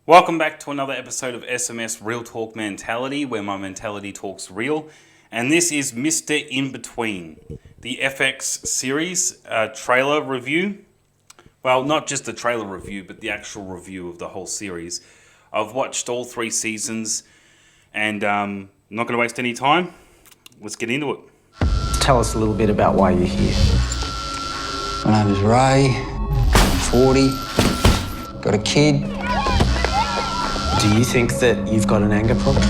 Welcome back to another episode of SMS Real Talk Mentality, where my mentality talks real. And this is Mr. Inbetween, the FX series trailer review. Well, not just the trailer review, but the actual review of the whole series. I've watched all 3 seasons, and I'm not going to waste any time. Let's get into it. Tell us a little bit about why you're here. My name is Ray. I'm 40. Got a kid. Do you think that you've got an anger problem?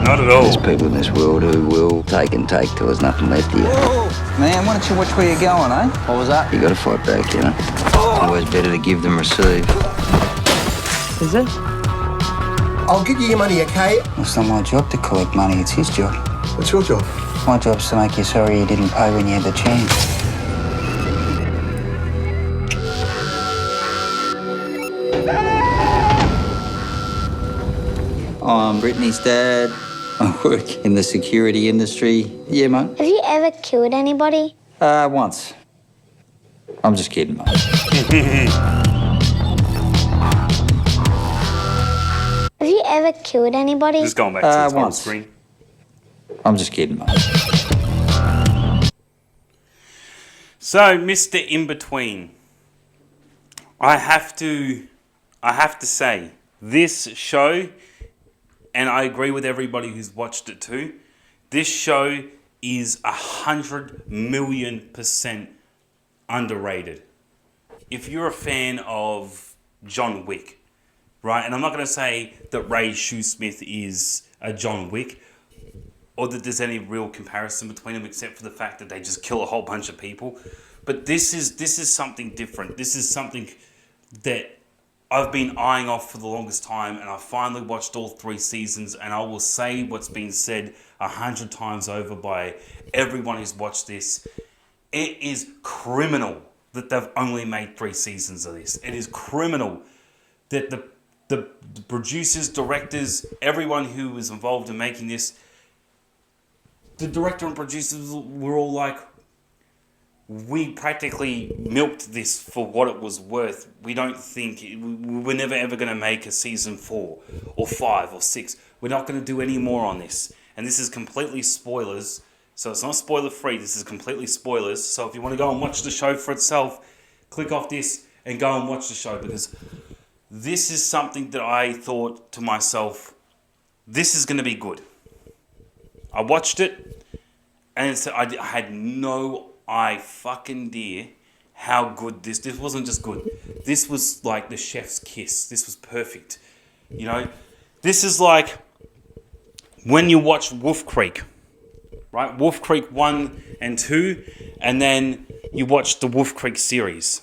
Not at all. There's people in this world who will take and take till there's nothing left here. Whoa. Man, why don't you watch where you're going, eh? What was that? You gotta fight back, you know? Always better to give than receive. Is it? I'll give you your money, okay? It's not my job to collect money, it's his job. What's your job? My job's to make you sorry you didn't pay when you had the chance. I'm Brittany's dad. I work in the security industry. Yeah, mate. Have you ever killed anybody? Once. I'm just kidding, mate. Have you ever killed anybody? Just going back to the title once. screen. I'm just kidding, mate. So, Mr. Inbetween, I have to say, this show, and I agree with everybody who's watched it too, this show is 100,000,000% underrated. If you're a fan of John Wick, right, and I'm not going to say that Ray Shoesmith is a John Wick, or that there's any real comparison between them except for the fact that they just kill a whole bunch of people. But this is something different. This is something that I've been eyeing off for the longest time, and I finally watched all 3 seasons, and I will say what's been said 100 times over by everyone who's watched this. It is criminal that they've only made 3 seasons of this. It is criminal that the producers, directors, everyone who was involved in making this, the director and producers were all like, we practically milked this for what it was worth. We don't think, we're never ever going to make a season 4 or 5 or 6. We're not going to do any more on this. And this is completely spoilers. So it's not spoiler free. This is completely spoilers. So if you want to go and watch the show for itself, click off this and go and watch the show, because this is something that I thought to myself, this is going to be good. I watched it, and I had no fucking idea how good this wasn't just good. This was like the chef's kiss. This was perfect. You know, this is like when you watch Wolf Creek, right? Wolf Creek 1 and 2, and then you watch the Wolf Creek series.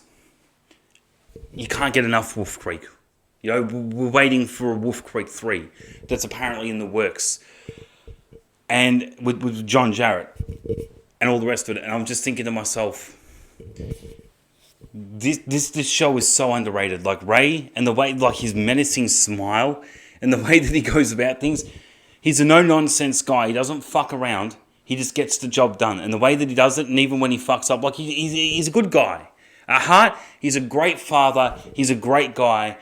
You can't get enough Wolf Creek. You know, we're waiting for a Wolf Creek 3 that's apparently in the works. And with John Jarrett and all the rest of it. And I'm just thinking to myself, this show is so underrated. Like Ray, and the way, like his menacing smile and the way that he goes about things. He's a no-nonsense guy. He doesn't fuck around. He just gets the job done. And the way that he does it, and even when he fucks up, like he's a good guy. At heart, he's a great father. He's a great guy.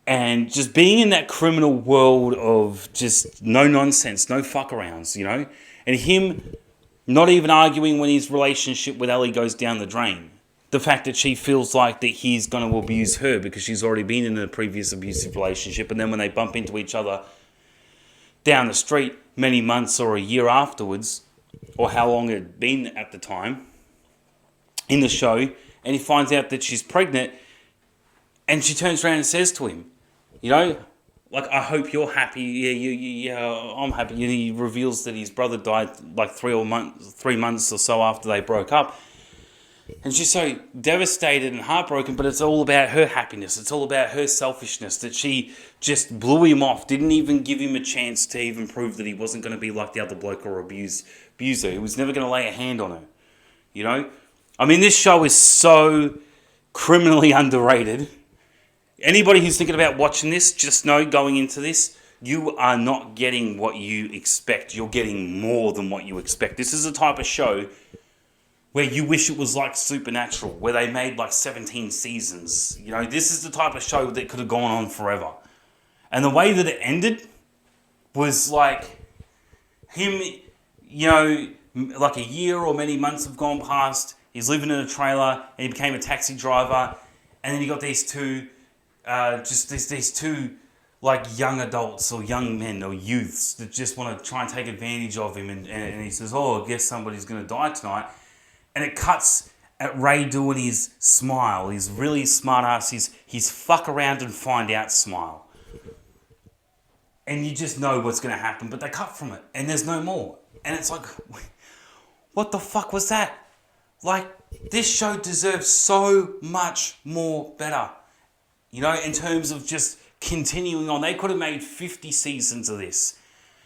And just being in that criminal world of just no nonsense, no fuck arounds, you know? And him not even arguing when his relationship with Ellie goes down the drain. The fact that she feels like that he's going to abuse her because she's already been in a previous abusive relationship. And then when they bump into each other down the street many months or a year afterwards, or how long it had been at the time in the show, and he finds out that she's pregnant, and she turns around and says to him, you know, like, I hope you're happy. Yeah, I'm happy. And he reveals that his brother died like 3 months or so after they broke up. And she's so devastated and heartbroken, but it's all about her happiness. It's all about her selfishness, that she just blew him off, didn't even give him a chance to even prove that he wasn't going to be like the other bloke or abuser. He was never going to lay a hand on her, you know? I mean, this show is so criminally underrated. Anybody who's thinking about watching this, just know going into this, you are not getting what you expect. You're getting more than what you expect. This is the type of show where you wish it was like Supernatural, where they made like 17 seasons. You know, this is the type of show that could have gone on forever. And the way that it ended was like him, you know, like a year or many months have gone past. He's living in a trailer and he became a taxi driver. And then you got these two, these two like young adults or young men or youths that just want to try and take advantage of him. And he says, oh, I guess somebody's going to die tonight. And it cuts at Ray doing his smile, his really smart ass, his fuck around and find out smile. And you just know what's going to happen, but they cut from it and there's no more. And it's like, what the fuck was that? Like, this show deserves so much more better. You know, in terms of just continuing on. They could have made 50 seasons of this.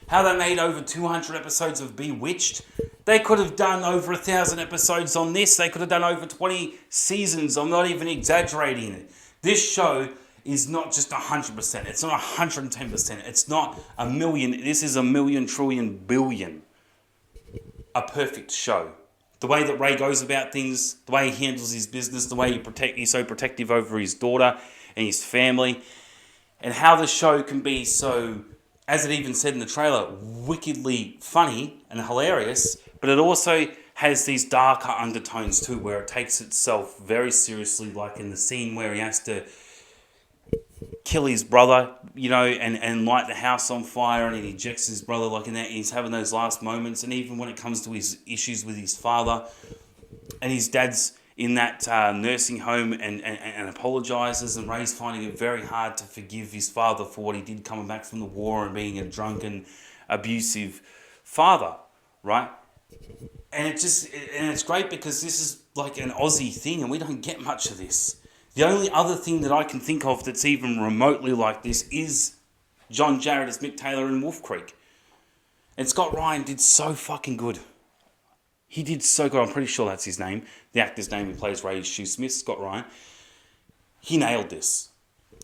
How they made over 200 episodes of Bewitched. They could have done over 1,000 episodes on this. They could have done over 20 seasons. I'm not even exaggerating it. This show is not just 100%. It's not 110%. It's not a million. This is a million, trillion, billion. A perfect show. The way that Ray goes about things, the way he handles his business, the way he's so protective over his daughter and his family, and how the show can be so, as it even said in the trailer, wickedly funny and hilarious, but it also has these darker undertones too, where it takes itself very seriously, like in the scene where he has to kill his brother, you know, and light the house on fire, and he ejects his brother, like in that, he's having those last moments. And even when it comes to his issues with his father, and his dad's in that nursing home and apologises, and Ray's finding it very hard to forgive his father for what he did coming back from the war and being a drunken, abusive father, right? And it's great because this is like an Aussie thing and we don't get much of this. The only other thing that I can think of that's even remotely like this is John Jarratt as Mick Taylor in Wolf Creek. And Scott Ryan did so fucking good. He did so good. I'm pretty sure that's his name. The actor's name who plays Ray Shoesmith, Scott Ryan. He nailed this.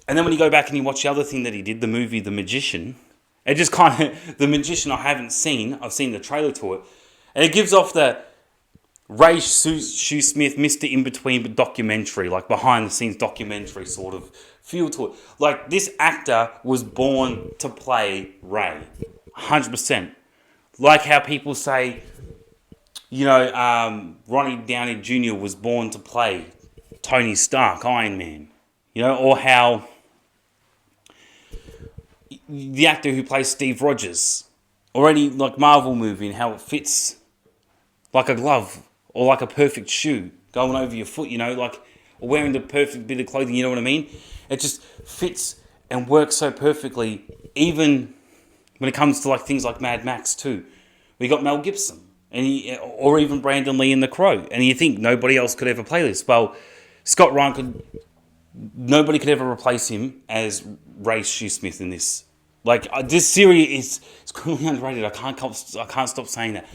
And then when you go back and you watch the other thing that he did, the movie The Magician, it just kind of... The Magician I haven't seen. I've seen the trailer to it. And it gives off the Ray Shoesmith, Mr. Inbetween, but documentary, like behind-the-scenes documentary sort of feel to it. Like, this actor was born to play Ray. 100%. Like how people say... You know, Ronnie Downey Jr. was born to play Tony Stark, Iron Man. You know, or how the actor who plays Steve Rogers, or any like Marvel movie, and how it fits like a glove or like a perfect shoe going over your foot. You know, like or wearing the perfect bit of clothing. You know what I mean? It just fits and works so perfectly. Even when it comes to like things like Mad Max too, we got Mel Gibson. Or even Brandon Lee in The Crow. And you think nobody else could ever play this. Well, Scott Ryan nobody could ever replace him as Ray Shoesmith in this. Like, this series is criminally underrated. I can't stop saying that.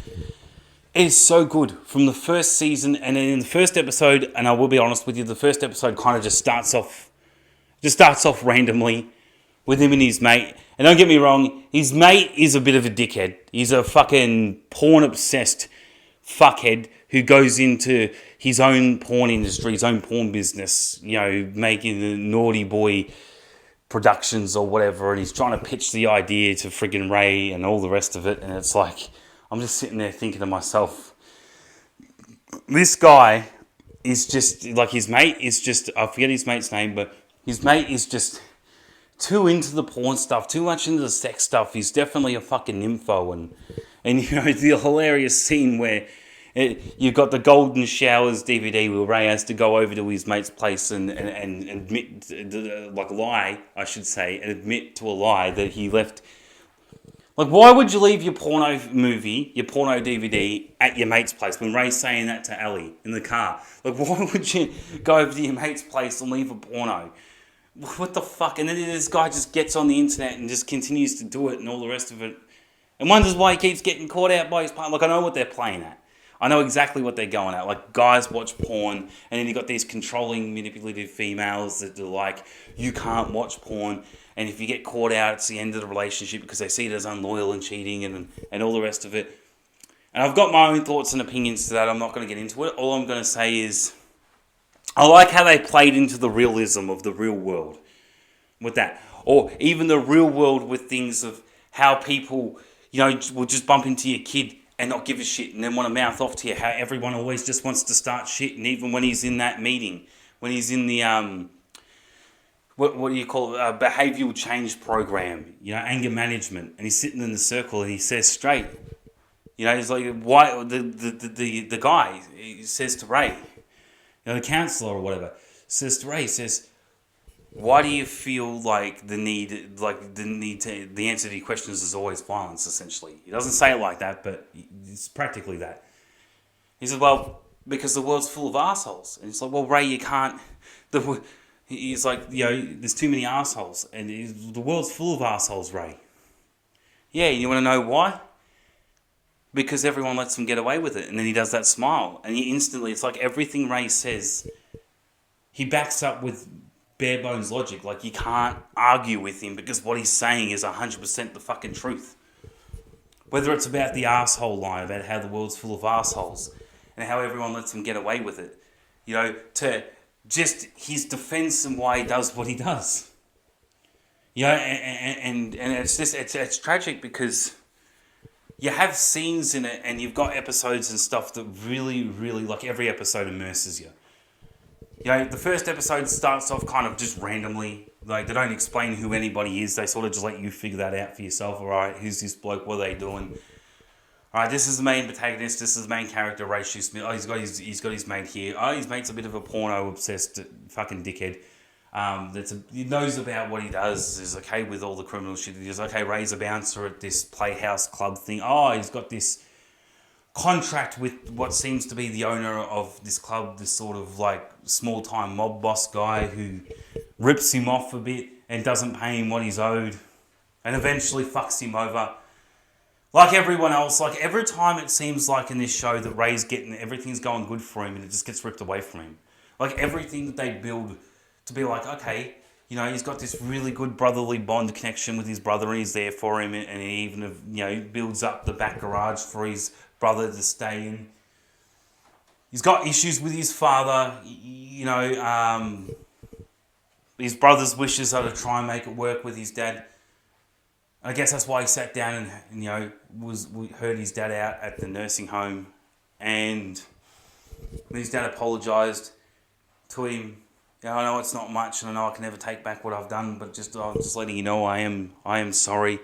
It is so good from the first season. And then in the first episode, and I will be honest with you, the first episode kind of just starts off randomly with him and his mate. And don't get me wrong, his mate is a bit of a dickhead. He's a fucking porn-obsessed fuckhead who goes into his own porn industry, his own porn business, you know, making the naughty boy productions or whatever, and he's trying to pitch the idea to friggin' Ray and all the rest of it. And it's like, I'm just sitting there thinking to myself, this guy is just, like his mate is just, I forget his mate's name, but his mate is just... too into the porn stuff, too much into the sex stuff. He's definitely a fucking nympho. And you know, the hilarious scene where you've got the Golden Showers DVD where Ray has to go over to his mate's place and admit, like lie, I should say, and admit to a lie that he left. Like, why would you leave your porno movie, your porno DVD, at your mate's place when Ray's saying that to Ellie in the car? Like, why would you go over to your mate's place and leave a porno? What the fuck? And then this guy just gets on the internet and just continues to do it and all the rest of it. And wonders why he keeps getting caught out by his partner. Like, I know what they're playing at. I know exactly what they're going at. Like, guys watch porn, and then you've got these controlling, manipulative females that are like, you can't watch porn, and if you get caught out, it's the end of the relationship because they see it as unloyal and cheating and all the rest of it. And I've got my own thoughts and opinions to that. I'm not going to get into it. All I'm going to say is I like how they played into the realism of the real world with that. Or even the real world with things of how people, will just bump into your kid and not give a shit and then want to mouth off to you. How everyone always just wants to start shit. And even when he's in that meeting, when he's in the, what do you call it, behavioural change program, anger management. And he's sitting in the circle and he says straight, he's like, why, the guy, he says to Ray, the counsellor or whatever, says to Ray, he says, why do you feel like the answer to your questions is always violence, essentially? He doesn't say it like that, but it's practically that. He says, well, because the world's full of assholes. And it's like, well, Ray, you can't, he's like, there's too many assholes. And the world's full of assholes, Ray. Yeah, you want to know why? Because everyone lets them get away with it. And then he does that smile. And instantly, it's like everything Ray says, he backs up with bare bones logic. Like, you can't argue with him because what he's saying is 100% the fucking truth. Whether it's about the asshole line, about how the world's full of assholes, and how everyone lets him get away with it. To just his defense and why he does what he does. And it's just, it's tragic because you have scenes in it and you've got episodes and stuff that really, really, like every episode immerses you. The first episode starts off kind of just randomly. Like, they don't explain who anybody is. They sort of just let you figure that out for yourself. All right, who's this bloke? What are they doing? All right, this is the main protagonist. This is the main character, Ray Smith. Oh, he's got his mate here. Oh, his mate's a bit of a porno-obsessed fucking dickhead. He knows about what he does. Is okay with all the criminal shit. He's okay. Ray's a bouncer at this playhouse club thing. Oh, he's got this contract with what seems to be the owner of this club, this sort of like small-time mob boss guy who rips him off a bit and doesn't pay him what he's owed and eventually fucks him over. Like everyone else, like every time it seems like in this show that Ray's everything's going good for him and it just gets ripped away from him. Like everything that they build to be like, okay, he's got this really good brotherly bond connection with his brother and he's there for him and he even, builds up the back garage for his brother to stay in. He's got issues with his father, his brother's wishes are to try and make it work with his dad. I guess that's why he sat down and, heard his dad out at the nursing home and his dad apologised to him. I know it's not much and I know I can never take back what I've done, but I'm just letting you know I am sorry.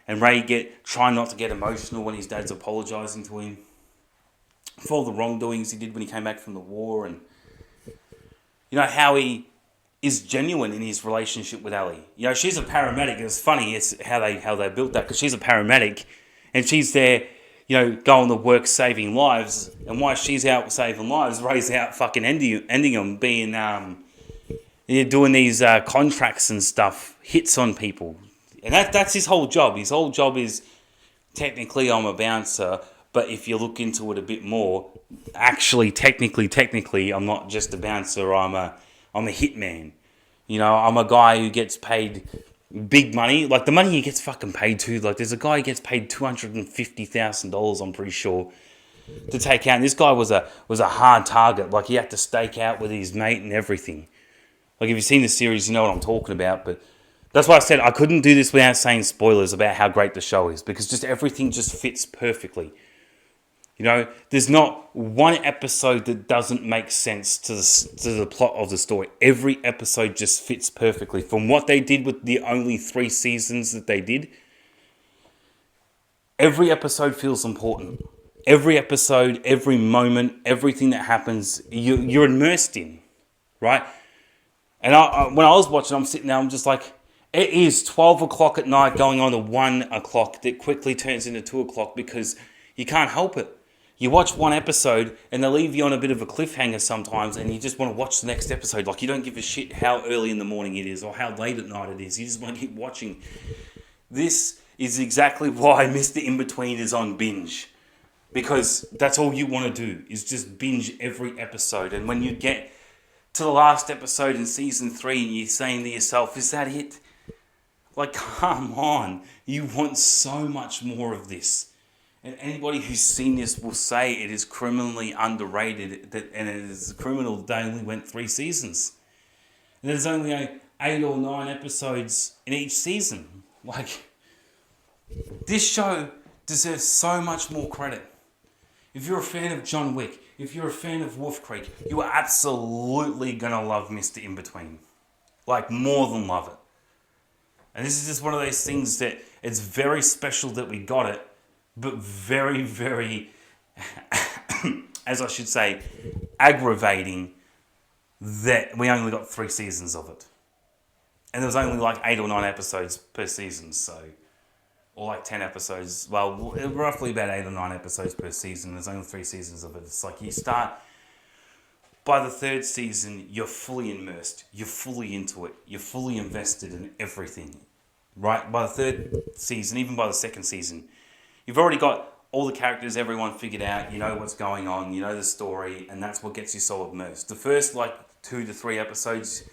And Ray trying not to get emotional when his dad's apologising to him for all the wrongdoings he did when he came back from the war, and how he is genuine in his relationship with Ellie. She's a paramedic. It's funny how they built that, because she's a paramedic and she's there, going to work saving lives, and while she's out saving lives, Ray's out fucking ending them, being doing these contracts and stuff, hits on people. And that's his whole job. His whole job is, technically, I'm a bouncer, but if you look into it a bit more, actually, technically, I'm not just a bouncer. I'm a hitman. I'm a guy who gets paid big money. Like, the money he gets fucking paid to. Like, there's a guy who gets paid $250,000, I'm pretty sure, to take out. And this guy was a hard target. Like, he had to stake out with his mate and everything. Like, if you've seen the series, you know what I'm talking about, but that's why I said I couldn't do this without saying spoilers about how great the show is, because just everything just fits perfectly. There's not one episode that doesn't make sense to the plot of the story. Every episode just fits perfectly. From what they did with the only 3 seasons that they did, every episode feels important. Every episode, every moment, everything that happens, you're immersed in, right? And when I was watching, I'm sitting there, I'm just like, it is 12 o'clock at night going on to 1 o'clock that quickly turns into 2 o'clock because you can't help it. You watch one episode and they leave you on a bit of a cliffhanger sometimes and you just want to watch the next episode. Like, you don't give a shit how early in the morning it is or how late at night it is. You just want to keep watching. This is exactly why Mr. Inbetween is on binge. Because that's all you want to do, is just binge every episode. And when you get to the last episode in season 3 and you're saying to yourself, is that it? Like, come on. You want so much more of this. And anybody who's seen this will say it is criminally underrated, and it is criminal that they only went 3 seasons. And there's only 8 or 9 episodes in each season. Like, this show deserves so much more credit. If you're a fan of John Wick, if you're a fan of Wolf Creek, you are absolutely going to love Mr. Inbetween. Like, more than love it. And this is just one of those things that it's very special that we got it, but very, very, as I should say, aggravating that we only got 3 seasons of it. And there was only like 8 or 9 episodes per season, so... Or like 10 episodes. Well, roughly about 8 or 9 episodes per season. There's only 3 seasons of it. It's like you start... By the 3rd season, you're fully immersed. You're fully into it. You're fully invested in everything. Right? By the 3rd season, even by the 2nd season, you've already got all the characters, everyone figured out. You know what's going on. You know the story. And that's what gets you so immersed. The first, 2 to 3 episodes...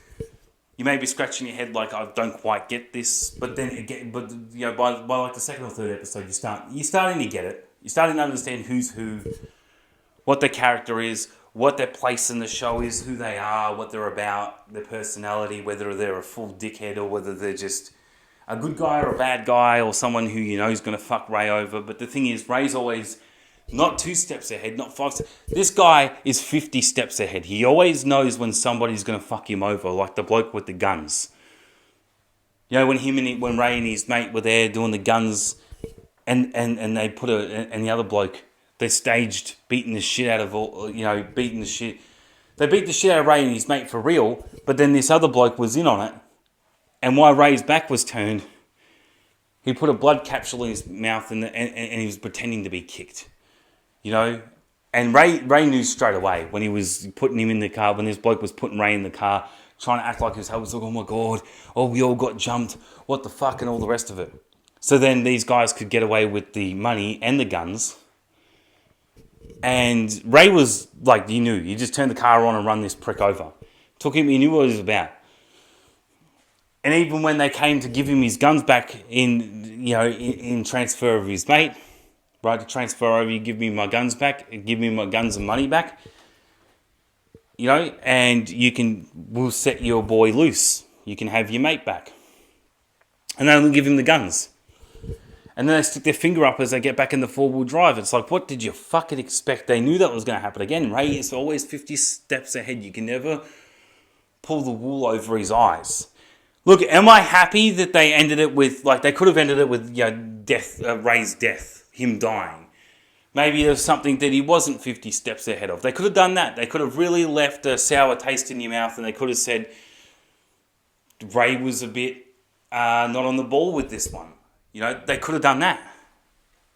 You may be scratching your head like, I don't quite get this, but then again, by like the 2nd or 3rd episode, you're starting to get it. You're starting to understand who's who, what their character is, what their place in the show is, who they are, what they're about, their personality, whether they're a full dickhead or whether they're just a good guy or a bad guy or someone who you know is going to fuck Ray over. But the thing is, Ray's always not 2 steps ahead, not 5 steps. This guy is 50 steps ahead. He always knows when somebody's going to fuck him over, like the bloke with the guns. You know, when Ray and his mate were there doing the guns, and they put and the other bloke, they staged beating the shit out of beating the shit. They beat the shit out of Ray and his mate for real, but then this other bloke was in on it, and while Ray's back was turned, he put a blood capsule in his mouth and he was pretending to be kicked. You know, and Ray knew straight away when he was putting him in the car, when this bloke was putting Ray in the car, trying to act like he was like, oh my God, we all got jumped, what the fuck, and all the rest of it. So then these guys could get away with the money and the guns. And Ray was like, you just turn the car on and run this prick over. Took him, he knew what it was about. And even when they came to give him his guns back in transfer of his mate, right, to transfer over, you give me my guns back, give me my guns and money back, and we'll set your boy loose. You can have your mate back. And then we'll give him the guns. And then they stick their finger up as they get back in the 4-wheel drive. It's like, what did you fucking expect? They knew that was going to happen. Again, Ray is always 50 steps ahead. You can never pull the wool over his eyes. Look, am I happy that they ended it with, they could have ended it with, death, Ray's death. Him dying. Maybe there's something that he wasn't 50 steps ahead of. They could have done that. They could have really left a sour taste in your mouth, and they could have said Ray was a bit not on the ball with this one. They could have done that.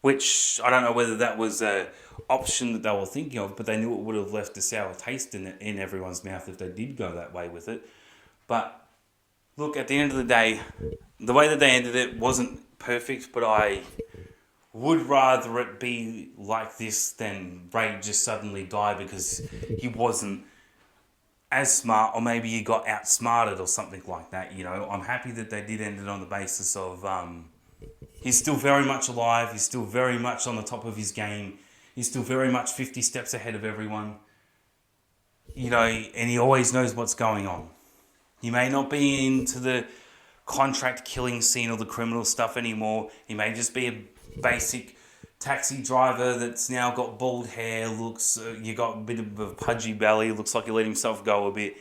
Which, I don't know whether that was an option that they were thinking of, but they knew it would have left a sour taste in everyone's mouth if they did go that way with it. But, look, at the end of the day, the way that they ended it wasn't perfect, but I would rather it be like this than Ray just suddenly die because he wasn't as smart, or maybe he got outsmarted or something like that. I'm happy that they did end it on the basis of he's still very much alive, he's still very much on the top of his game, he's still very much 50 steps ahead of everyone, and he always knows what's going on. He may not be into the contract killing scene or the criminal stuff anymore. He may just be a basic taxi driver that's now got bald hair, you got a bit of a pudgy belly, looks like he let himself go a bit.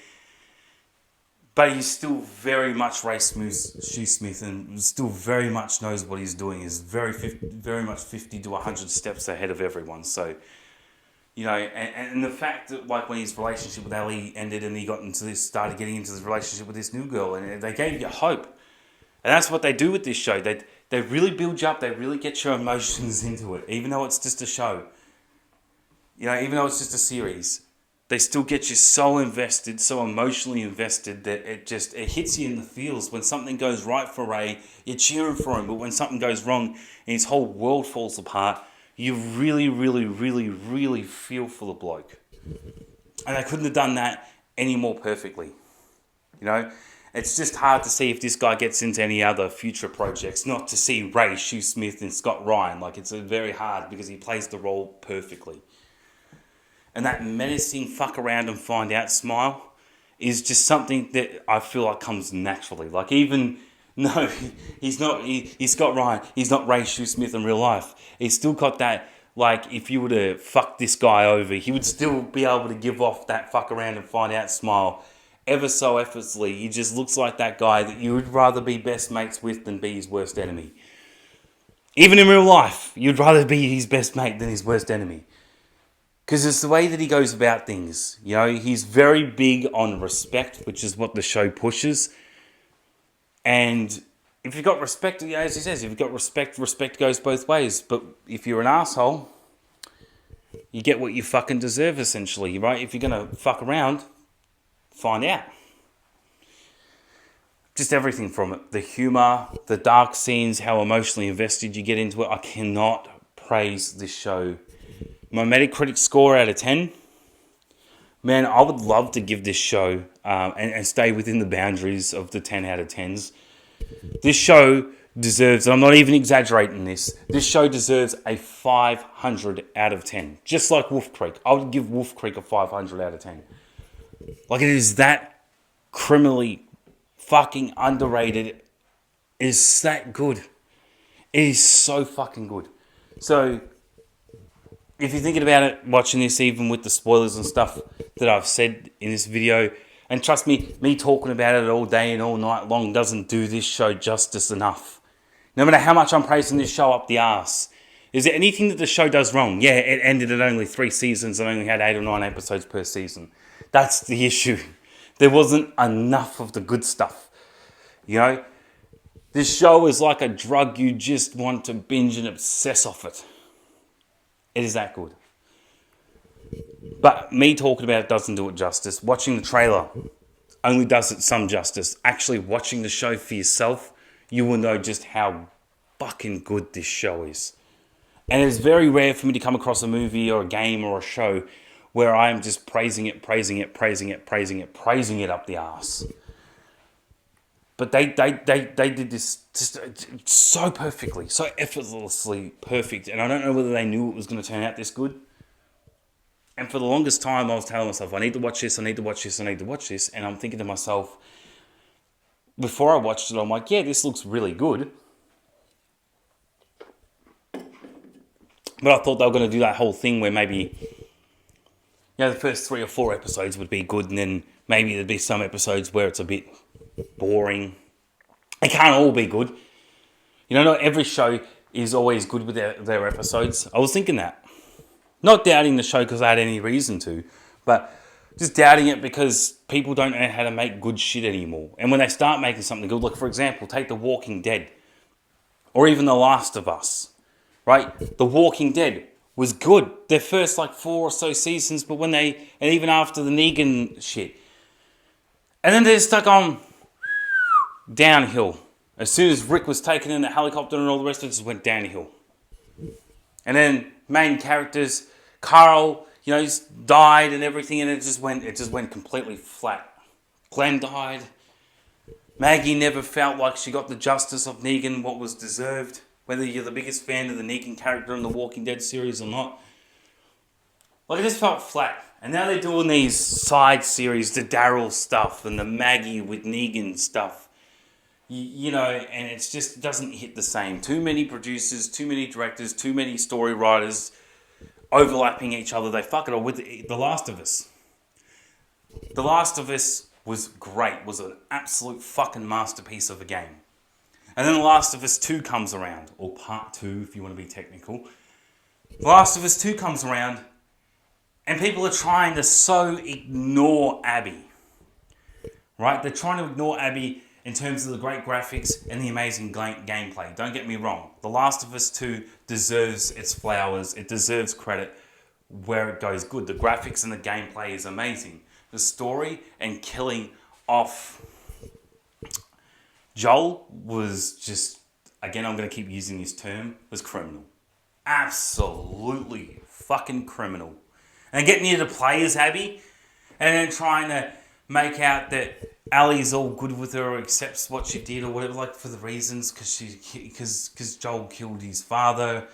But he's still very much Ray Shoesmith and still very much knows what he's doing. He's very much 50 to 100 steps ahead of everyone. So, and the fact that when his relationship with Ellie ended and he started getting into this relationship with this new girl, and they gave you hope. And that's what they do with this show. They really build you up. They really get your emotions into it. Even though it's just a show. Even though it's just a series. They still get you so invested, so emotionally invested that it hits you in the feels. When something goes right for Ray, you're cheering for him. But when something goes wrong and his whole world falls apart, you really, really, really, really feel for the bloke. And they couldn't have done that any more perfectly. It's just hard to see if this guy gets into any other future projects, not to see Ray Shoesmith and Scott Ryan. Like, it's very hard because he plays the role perfectly. And that menacing fuck around and find out smile is just something that I feel like comes naturally. Like, even, no, he's Scott Ryan. He's not Ray Shoesmith in real life. He's still got that, like, if you were to fuck this guy over, he would still be able to give off that fuck around and find out smile ever so effortlessly. He just looks like that guy that you would rather be best mates with than be his worst enemy. Even in real life, you'd rather be his best mate than his worst enemy. Because it's the way that he goes about things. You know, he's very big on respect, which is what the show pushes. And if you've got respect, you know, as he says, if you've got respect, respect goes both ways. But if you're an asshole, you get what you fucking deserve, essentially, right? If you're going to fuck around, find out. Just everything from it. The humour, the dark scenes, how emotionally invested you get into it. I cannot praise this show. My Metacritic score out of 10. Man, I would love to give this show and stay within the boundaries of the 10 out of 10s. This show deserves, and I'm not even exaggerating this show deserves a 500 out of 10. Just like Wolf Creek. I would give Wolf Creek a 500 out of 10. Like, it is that criminally fucking underrated. It is that good. It is so fucking good. So, if you're thinking about it, watching this, even with the spoilers and stuff that I've said in this video, and trust me talking about it all day and all night long doesn't do this show justice enough. No matter how much I'm praising this show up the arse, is there anything that the show does wrong? Yeah, it ended at only 3 seasons and only had 8 or 9 episodes per season. That's the issue. There wasn't enough of the good stuff. You know? This show is like a drug you just want to binge and obsess off it. It is that good. But me talking about it doesn't do it justice. Watching the trailer only does it some justice. Actually watching the show for yourself, you will know just how fucking good this show is. And it's very rare for me to come across a movie or a game or a show where I am just praising it up the arse. But they did this just so perfectly, so effortlessly perfect. And I don't know whether they knew it was going to turn out this good. And for the longest time, I was telling myself, I need to watch this. And I'm thinking to myself, before I watched it, I'm like, yeah, this looks really good. But I thought they were going to do that whole thing where maybe, you know, the first 3 or 4 episodes would be good. And then maybe there'd be some episodes where it's a bit boring. They can't all be good. You know, not every show is always good with their episodes. I was thinking that. Not doubting the show because I had any reason to, but just doubting it because people don't know how to make good shit anymore. And when they start making something good, like for example, take The Walking Dead or even The Last of Us, right? The Walking Dead was good. Their first like 4 or so seasons, but and even after the Negan shit. And then they're stuck on downhill. As soon as Rick was taken in the helicopter and all the rest of it just went downhill. And then main characters, Carl, you know, just died and everything, and it just went completely flat. Glenn died. Maggie never felt like she got the justice of Negan, what was deserved. Whether you're the biggest fan of the Negan character in the Walking Dead series or not. Like, it just felt flat. And now they're doing these side series, the Daryl stuff and the Maggie with Negan stuff. You know, and it just doesn't hit the same. Too many producers, too many directors, too many story writers overlapping each other. They fuck it all with The Last of Us. The Last of Us was great, was an absolute fucking masterpiece of a game. And then The Last of Us 2 comes around, or Part 2 if you want to be technical. The Last of Us 2 comes around, and people are trying to so ignore Abby. Right? They're trying to ignore Abby in terms of the great graphics and the amazing gameplay. Don't get me wrong. The Last of Us 2 deserves its flowers. It deserves credit where it goes good. The graphics and the gameplay is amazing. The story and killing off Joel was just, again, I'm going to keep using this term, was criminal. Absolutely fucking criminal. And getting you to play as Abby and then trying to make out that Ali's all good with her, or accepts what she did or whatever, like for the reasons, because Joel killed his father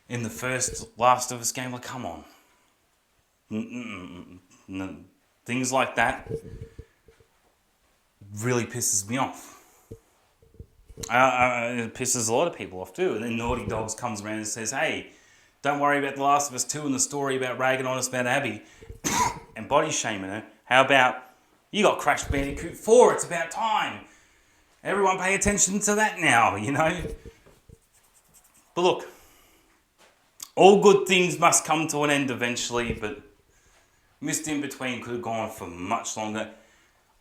in the first Last of Us game. Like, come on. Things like that really pisses me off. It pisses a lot of people off too. And then Naughty Dogs comes around and says, hey, don't worry about The Last of Us 2 and the story about ragging on us about Abby and body shaming her. How about you got Crash Bandicoot 4? It's about time. Everyone pay attention to that now, you know? But look, all good things must come to an end eventually, but Missed Inbetween could have gone for much longer.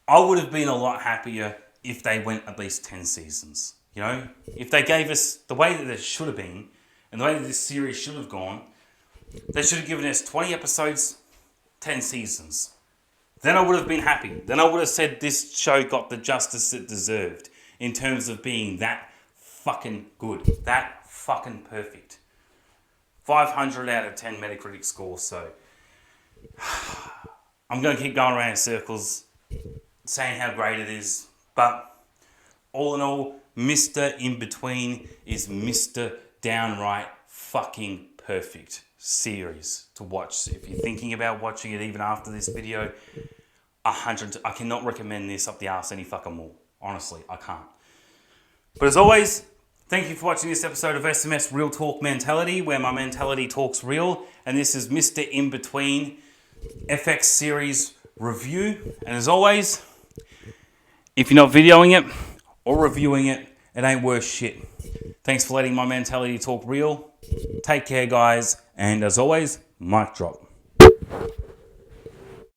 I would have been a lot happier if they went at least 10 seasons, you know? If they gave us the way that it should have been, and the way that this series should have gone, they should have given us 20 episodes, 10 seasons. Then I would have been happy. Then I would have said this show got the justice it deserved in terms of being that fucking good, that fucking perfect. 500 out of 10 Metacritic score, so I'm going to keep going around in circles saying how great it is, but all in all, Mr. Inbetween is Mr. Downright fucking perfect series to watch. If you're thinking about watching it even after this video, I cannot recommend this up the arse any fucking more. Honestly, I can't. But as always, thank you for watching this episode of SMS Real Talk Mentality, where my mentality talks real, and this is Mr. Inbetween FX series review. And as always, if you're not videoing it or reviewing it, it ain't worth shit. Thanks for letting my mentality talk real. Take care, guys. And as always, mic drop.